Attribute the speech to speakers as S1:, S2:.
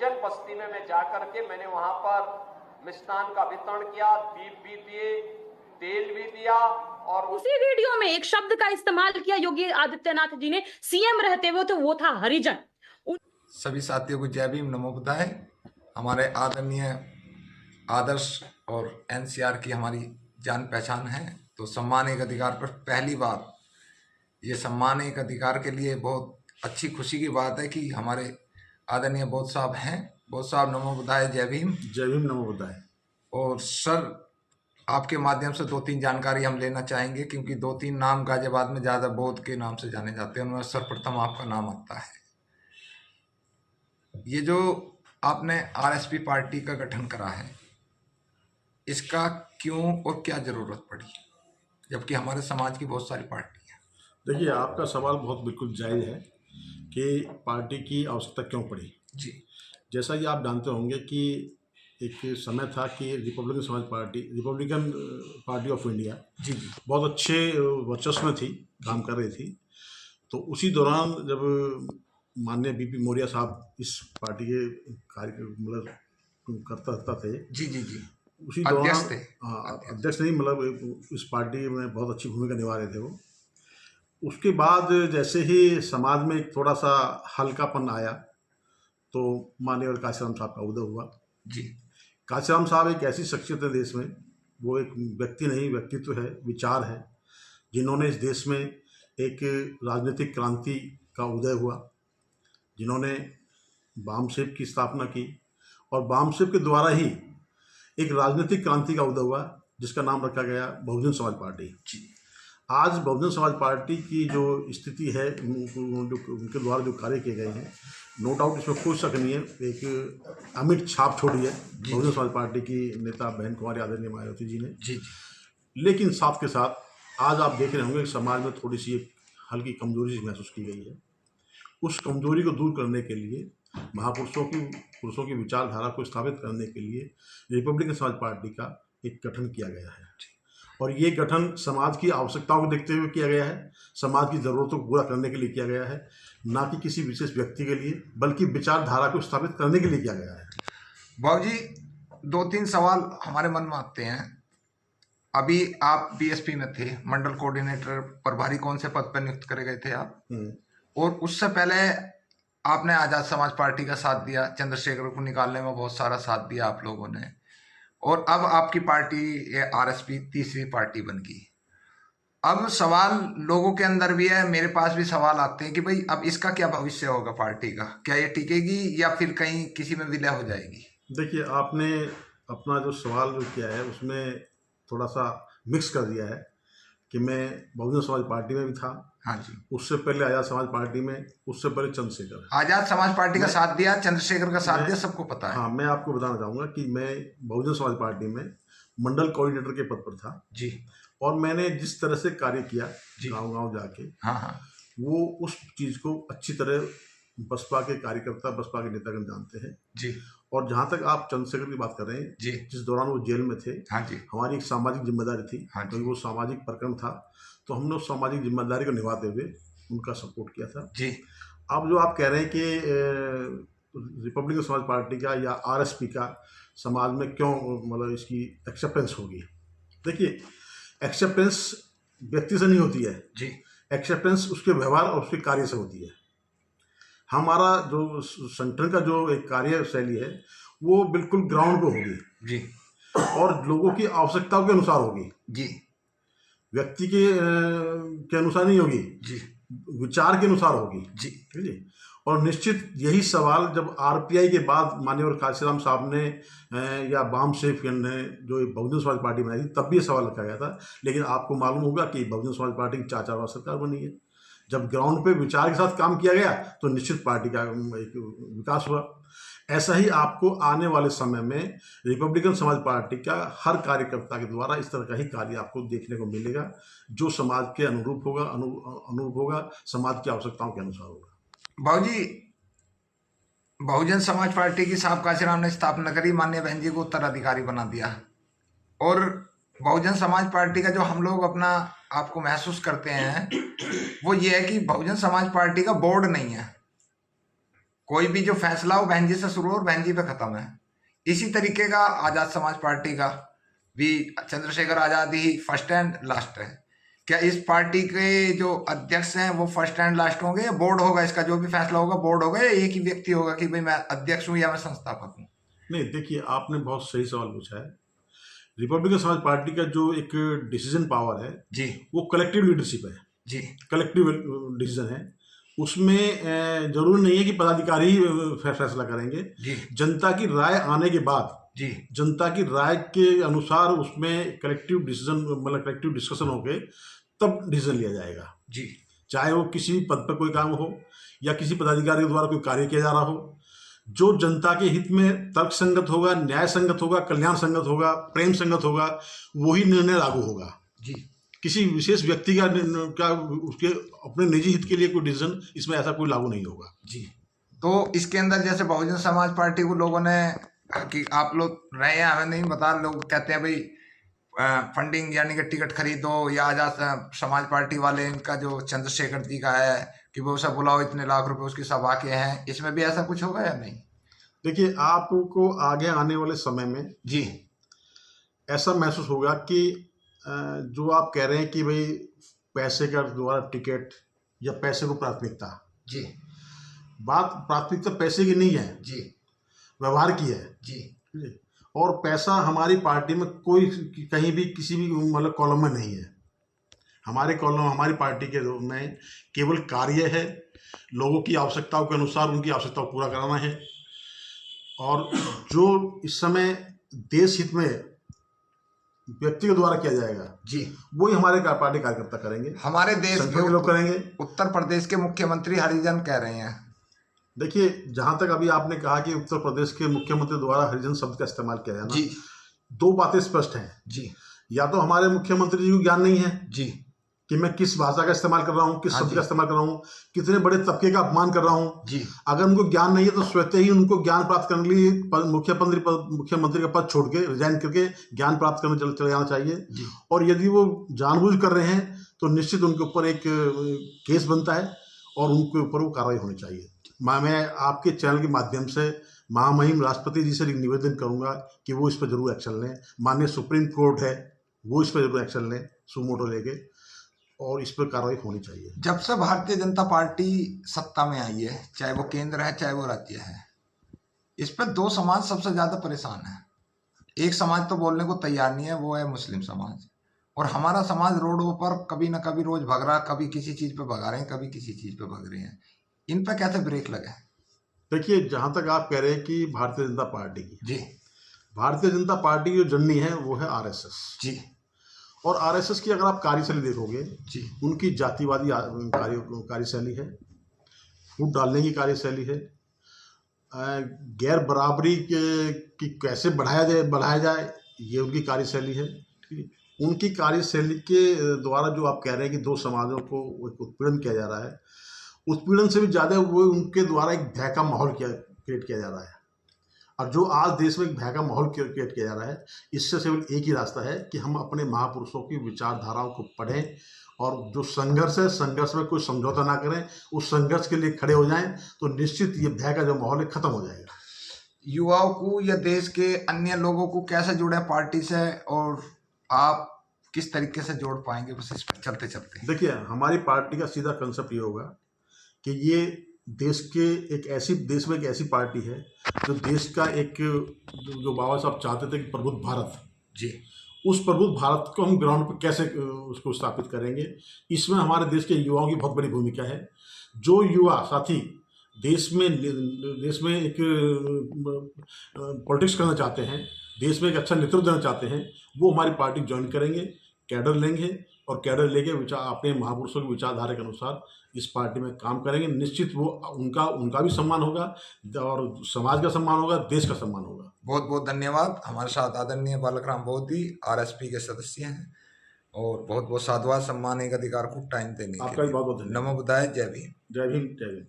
S1: निर्जन बस्ती में मैं जाकर के मैंने वहां पर मिष्ठान का वितरण किया, दीप भी दिए, तेल भी दिया। और
S2: उसी वीडियो में एक शब्द का इस्तेमाल किया योगी आदित्यनाथ जी ने सीएम रहते हुए, तो वो था हरिजन।
S3: सभी साथियों को जय भीम, नमो बुद्धाय। हमारे आदरणीय आदर्श और एनसीआर की हमारी जान पहचान है, तो सम्मान एक अधिकार पर पहली बार ये सम्मान एक अधिकार के लिए बहुत अच्छी खुशी की बात है कि हमारे आदरणीय बौद्ध साहब हैं। बौद्ध साहब नमो बुद्धाय, जय भीम।
S4: जय भीम, नमो बुद्धाय।
S3: और सर, आपके माध्यम से 2-3 जानकारी हम लेना चाहेंगे, क्योंकि 2-3 नाम गाजियाबाद में ज़्यादा बौद्ध के नाम से जाने जाते हैं, उनमें सर्वप्रथम आपका नाम आता है। ये जो आपने आरएसपी पार्टी का गठन करा है, इसका क्यों और क्या ज़रूरत पड़ी, जबकि हमारे समाज की बहुत सारी पार्टी हैं?
S4: देखिए, आपका सवाल बहुत बिल्कुल जायज़ है कि पार्टी की आवश्यकता क्यों पड़ी।
S3: जी,
S4: जैसा कि आप जानते होंगे कि एक समय था कि रिपब्लिकन पार्टी ऑफ इंडिया
S3: जी, जी,
S4: बहुत अच्छे वर्चस्व में थी, काम कर रही थी। तो उसी दौरान जब माननीय बीपी मौर्य साहब इस पार्टी के मतलब करता थे,
S3: जी, जी, जी,
S4: उसी
S3: अध्यक्ष
S4: दौरान
S3: थे।
S4: अध्यक्ष नहीं, मतलब इस पार्टी में बहुत अच्छी भूमिका निभा रहे थे वो। उसके बाद जैसे ही समाज में एक थोड़ा सा हल्कापन आया, तो माननीय काशीराम साहब का उदय हुआ।
S3: जी,
S4: काशीराम साहब एक ऐसी शख्सियत है देश में, वो एक व्यक्ति नहीं, व्यक्तित्व है, विचार है, जिन्होंने इस देश में एक राजनीतिक क्रांति का उदय हुआ, जिन्होंने बामसेब की स्थापना की, और बामसेब के द्वारा ही एक राजनीतिक क्रांति का उदय हुआ, जिसका नाम रखा गया बहुजन समाज पार्टी। आज बहुजन समाज पार्टी की जो स्थिति है, उनके द्वारा जो कार्य किए गए हैं, नो डाउट इसमें कोई शक नहीं है, एक अमिट छाप छोड़ी है बहुजन समाज पार्टी की नेता बहन कुमारी आदरणीय मायावती जी ने।
S3: जी,
S4: लेकिन साथ के साथ आज आप देख रहे होंगे कि समाज में थोड़ी सी एक हल्की कमजोरी महसूस की गई है। उस कमजोरी को दूर करने के लिए, पुरुषों की विचारधारा को स्थापित करने के लिए रिपब्लिकन समाज पार्टी का एक गठन किया गया है। और ये गठन समाज की आवश्यकताओं को देखते हुए किया गया है, समाज की ज़रूरतों को पूरा करने के लिए किया गया है, ना कि किसी विशेष व्यक्ति के लिए, बल्कि विचारधारा को स्थापित करने के लिए किया गया है।
S3: बाबू जी, 2-3 सवाल हमारे मन में आते हैं। अभी आप बीएसपी में थे, मंडल कोऑर्डिनेटर प्रभारी कौन से पद पर नियुक्त करे गए थे आप? और उससे पहले आपने आज़ाद समाज पार्टी का साथ दिया, चंद्रशेखर को निकालने में बहुत सारा साथ दिया आप लोगों ने, और अब आपकी पार्टी आरएसपी तीसरी पार्टी बन गई। अब सवाल लोगों के अंदर भी है, मेरे पास भी सवाल आते हैं कि भाई अब इसका क्या भविष्य होगा पार्टी का, क्या ये टिकेगी या फिर कहीं किसी में विलय हो जाएगी?
S4: देखिए, आपने अपना जो सवाल जो किया है उसमें थोड़ा सा मिक्स कर दिया है कि मैं बहुजन समाज पार्टी में भी था।
S3: हाँ जी,
S4: उससे पहले आज़ाद समाज पार्टी में, उससे पहले चंद्रशेखर।
S3: आज़ाद समाज पार्टी का साथ दिया, चंद्रशेखर का साथ दिया, सबको पता है।
S4: हाँ, मैं आपको बताना चाहूँगा कि मैं बहुजन समाज पार्टी में मंडल कोऑर्डिनेटर के पद पर था
S3: जी,
S4: और मैंने जिस तरह से कार्य किया गांव-गांव जाके,
S3: हाँ हाँ,
S4: वो उस चीज़ को अच्छी तरह बसपा के कार्यकर्ता, बसपा के नेतागण जानते हैं
S3: जी।
S4: और जहाँ तक आप चंद्रशेखर की बात कर रहे हैं
S3: जी,
S4: जिस दौरान वो जेल में थे,
S3: हाँ जी,
S4: हमारी एक सामाजिक जिम्मेदारी थी,
S3: हाँ जी,
S4: क्योंकि वो सामाजिक प्रकरण था, तो हमने उस सामाजिक जिम्मेदारी को निभाते हुए उनका सपोर्ट किया था
S3: जी।
S4: अब जो आप कह रहे हैं कि रिपब्लिकन समाज पार्टी का या आरएसपी का समाज में क्यों मतलब इसकी एक्सेप्टेंस होगी, देखिए, एक्सेप्टेंस व्यक्ति से नहीं होती है
S3: जी,
S4: एक्सेप्टेंस उसके व्यवहार और उसके कार्य से होती है। हमारा जो संगठन का जो एक कार्यशैली है वो बिल्कुल ग्राउंड पे होगी
S3: जी,
S4: और लोगों की आवश्यकताओं के अनुसार होगी,
S3: जी,
S4: व्यक्ति के अनुसार नहीं होगी,
S3: जी,
S4: विचार के अनुसार होगी।
S3: जी,
S4: ठीक है जी। और निश्चित यही सवाल जब आरपीआई के बाद माननीय काशीराम साहब ने या बाम सेफ ने जो बहुजन समाज पार्टी बनाई थी, तब भी ये सवाल रखा गया था। लेकिन आपको मालूम होगा कि बहुजन समाज पार्टी की 4 बार सरकार बनी है। जब ग्राउंड पे विचार के साथ काम किया गया तो निश्चित पार्टी का एक विकास हुआ। ऐसा ही आपको आने वाले समय में रिपब्लिकन समाज पार्टी का हर कार्यकर्ता के द्वारा इस तरह का ही कार्य आपको देखने को मिलेगा, जो समाज के अनुरूप होगा, समाज की आवश्यकताओं के अनुसार होगा।
S3: बाबूजी, बहुजन समाज पार्टी की साहब काशीराम ने स्थापना करी, माननीय बहन जी को उत्तराधिकारी बना दिया, और बहुजन समाज पार्टी का जो हम लोग अपना आपको महसूस करते हैं वो ये है कि बहुजन समाज पार्टी का बोर्ड नहीं है, कोई भी जो फैसला हो बहन जी से शुरू हो और बहन जी पे खत्म है। इसी तरीके का आजाद समाज पार्टी का भी चंद्रशेखर आजाद ही फर्स्ट एंड लास्ट है। क्या इस पार्टी के जो अध्यक्ष हैं वो फर्स्ट एंड लास्ट होंगे या बोर्ड होगा? इसका जो भी फैसला होगा बोर्ड होगा या एक ही व्यक्ति होगा कि भाई मैं अध्यक्ष हूं या मैं संस्थापक हूं?
S4: नहीं, देखिए, आपने बहुत सही सवाल पूछा है। रिपब्लिकन समाज पार्टी का जो एक डिसीजन पावर है
S3: जी,
S4: वो कलेक्टिव लीडरशिप है
S3: जी,
S4: कलेक्टिव डिसीजन है। उसमें जरूरी नहीं है कि पदाधिकारी ही फैसला करेंगे।
S3: जी,
S4: जनता की राय आने के बाद,
S3: जी,
S4: जनता की राय के अनुसार उसमें कलेक्टिव डिसीजन, मतलब कलेक्टिव डिस्कशन होके तब डिसीजन लिया जाएगा।
S3: जी,
S4: चाहे वो किसी भी पद पर कोई काम हो या किसी पदाधिकारी द्वारा कोई कार्य किया जा रहा हो, जो जनता के हित में तर्क संगत होगा, न्याय संगत होगा, कल्याण संगत होगा, प्रेम संगत होगा, वही निर्णय लागू होगा।
S3: जी।
S4: किसी विशेष व्यक्ति का उसके अपने निजी हित के लिए कोई डिसीजन इसमें ऐसा कोई लागू नहीं होगा।
S3: जी, तो इसके अंदर जैसे बहुजन समाज पार्टी को लोगों ने कि आप लोग रहे हैं, हमें नहीं बता, लोग कहते हैं भाई फंडिंग यानी कि टिकट खरीदो, या आजाद समाज पार्टी वाले इनका जो चंद्रशेखर जी का है कि वो सब बुलाओ, इतने लाख रुपए उसकी सभा के हैं, इसमें भी ऐसा कुछ होगा या नहीं?
S4: देखिए, आपको आगे आने वाले समय में
S3: जी,
S4: ऐसा महसूस होगा कि जो आप कह रहे हैं कि भाई पैसे का द्वारा टिकट या पैसे को प्राथमिकता,
S3: जी,
S4: बात प्राथमिकता पैसे की नहीं है,
S3: जी,
S4: व्यवहार की है।
S3: जी,
S4: और पैसा हमारी पार्टी में कोई कहीं भी किसी भी मतलब कॉलम में नहीं है। हमारे कॉलम, हमारी पार्टी के में केवल कार्य है, लोगों की आवश्यकताओं के अनुसार उनकी आवश्यकताओं को पूरा कराना है। और जो इस समय देश हित में व्यक्ति के द्वारा किया जाएगा,
S3: जी,
S4: वही हमारे पार्टी कार्यकर्ता करेंगे,
S3: हमारे देश
S4: संख्या के
S3: के
S4: लोग करेंगे।
S3: उत्तर प्रदेश के मुख्यमंत्री हरिजन कह रहे हैं।
S4: देखिए, जहां तक अभी आपने कहा कि उत्तर प्रदेश के मुख्यमंत्री द्वारा हरिजन शब्द का इस्तेमाल किया है ना,
S3: जी,
S4: दो बातें स्पष्ट हैं।
S3: जी,
S4: या तो हमारे मुख्यमंत्री जी को ज्ञान नहीं है
S3: जी,
S4: कि मैं किस भाषा का इस्तेमाल कर रहा हूँ, किस
S3: हाँ
S4: शब्द
S3: जी।
S4: का इस्तेमाल कर रहा हूँ, कितने बड़े तबके का अपमान कर रहा हूँ।
S3: जी,
S4: अगर उनको ज्ञान नहीं है तो स्वतः ही उनको ज्ञान प्राप्त करने के लिए मुख्यमंत्री का पद छोड़ के रिजाइन करके ज्ञान प्राप्त करने चले जाना चाहिए।
S3: जी,
S4: और यदि वो जानबूझ कर रहे हैं तो निश्चित उनके ऊपर एक केस बनता है और उनके ऊपर वो कार्रवाई होनी चाहिए। मैं आपके चैनल के माध्यम से महामहिम राष्ट्रपति जी से निवेदन करूंगा कि वो इस पर जरूर एक्शन लें। माननीय सुप्रीम कोर्ट है, वो इस पर जरूर एक्शन लें, सुमोटो लेके, और इस पर कार्रवाई होनी चाहिए।
S3: जब से भारतीय जनता पार्टी सत्ता में आई है, चाहे वो केंद्र है चाहे वो राज्य है, इस पर दो समाज सबसे ज्यादा परेशान है। एक समाज तो बोलने को तैयार नहीं है, वो है मुस्लिम समाज। और हमारा समाज रोडों पर कभी ना कभी रोज भग रहा, कभी किसी चीज पे भगा रहे हैं, कभी किसी चीज पे भग रहे हैं। इन पर कैसे ब्रेक लगे?
S4: देखिए, जहां तक आप कह रहे हैं कि भारतीय जनता पार्टी की,
S3: जी,
S4: भारतीय जनता पार्टी की जो जननी है वो है आरएसएस।
S3: जी,
S4: और आरएसएस की अगर आप कार्यशैली देखोगे,
S3: जी,
S4: उनकी जातिवादी कार्यशैली है, फूट डालने की कार्यशैली है, गैर बराबरी की कैसे बढ़ाया जाए, ये उनकी कार्यशैली है। ठीक है? उनकी कार्यशैली के द्वारा जो आप कह रहे हैं कि दो समाजों को उत्पीड़न किया जा रहा है, उत्पीड़न से भी ज़्यादा वो उनके द्वारा एक भय का माहौल क्रिएट किया जा रहा है। और जो आज देश में एक भय का माहौल क्रिएट किया जा रहा है, इससे केवल एक ही रास्ता है कि हम अपने महापुरुषों की विचारधाराओं को पढ़ें और जो संघर्ष है, संघर्ष में कोई समझौता ना करें, उस संघर्ष के लिए खड़े हो जाएं, तो निश्चित ये भय का जो माहौल है खत्म हो जाएगा।
S3: युवाओं को या देश के अन्य लोगों को कैसे जुड़े पार्टी से, और आप किस तरीके से जोड़ पाएंगे बस इस पर चलते चलते?
S4: देखिए, हमारी पार्टी का सीधा कंसेप्ट ये होगा कि ये देश में एक ऐसी पार्टी है जो देश का एक, जो बाबा साहब चाहते थे कि प्रबुद्ध भारत,
S3: जी,
S4: उस प्रबुद्ध भारत को हम ग्राउंड पर कैसे उसको स्थापित करेंगे, इसमें हमारे देश के युवाओं की बहुत बड़ी भूमिका है। जो युवा साथी देश में एक पॉलिटिक्स करना चाहते हैं, देश में एक अच्छा नेतृत्व देना चाहते हैं, वो हमारी पार्टी ज्वाइन करेंगे, कैडर लेंगे और कैडर लेके अपने महापुरुषों की विचारधारा के अनुसार इस पार्टी में काम करेंगे। निश्चित वो उनका भी सम्मान होगा और समाज का सम्मान होगा, देश का सम्मान होगा।
S3: बहुत बहुत धन्यवाद। हमारे साथ आदरणीय बालकराम बोधी आरएसपी के सदस्य हैं, और बहुत बहुत साधुवाद, सम्मान, एक अधिकार को टाइम देने के लिए।
S4: आपका भी बहुत बहुत धन्यवाद।
S3: नमो बुद्धाय। जय भीम।
S4: जय भीम, जय भीम।